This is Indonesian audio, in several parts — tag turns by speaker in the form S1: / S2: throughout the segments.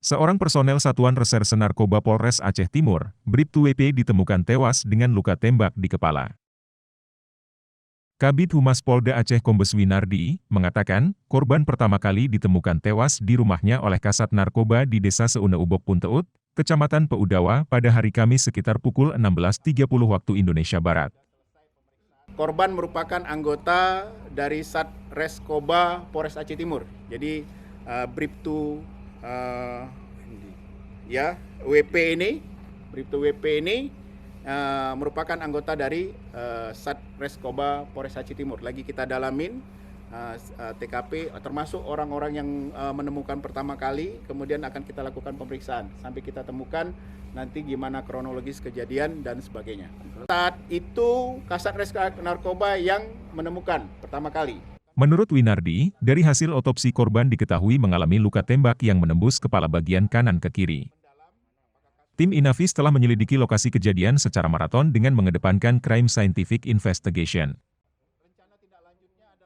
S1: Seorang personel Satuan Reserse Narkoba Polres Aceh Timur, Bribtu WP ditemukan tewas dengan luka tembak di kepala. Kabid Humas Polda Aceh Kombes Winardi, mengatakan, korban pertama kali ditemukan tewas di rumahnya oleh Kasat Narkoba di Desa Seune Ubok Punteut, Kecamatan Peudawa pada hari Kamis sekitar pukul 16.30 waktu Indonesia Barat.
S2: Korban merupakan anggota dari Satreskoba Polres Aceh Timur. Jadi Bribtu Bribtu WP ini merupakan anggota dari Satreskoba Polres Aceh Timur. Lagi kita dalamin TKP, termasuk orang-orang yang menemukan pertama kali, kemudian akan kita lakukan pemeriksaan sampai kita temukan nanti gimana kronologis kejadian dan sebagainya. Saat itu Kasat Reserse Narkoba yang menemukan pertama kali.
S1: Menurut Winardi, dari hasil otopsi korban diketahui mengalami luka tembak yang menembus kepala bagian kanan ke kiri. Tim Inavis telah menyelidiki lokasi kejadian secara maraton dengan mengedepankan Crime Scientific Investigation.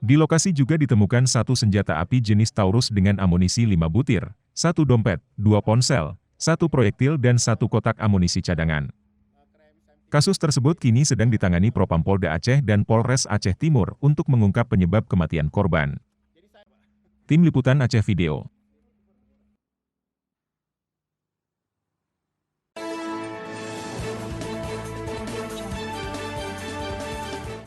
S1: Di lokasi juga ditemukan satu senjata api jenis Taurus dengan amunisi 5 butir, 1 dompet, 2 ponsel, 1 proyektil dan 1 kotak amunisi cadangan. Kasus tersebut kini sedang ditangani Propam Polda Aceh dan Polres Aceh Timur untuk mengungkap penyebab kematian korban. Tim Liputan Aceh Video.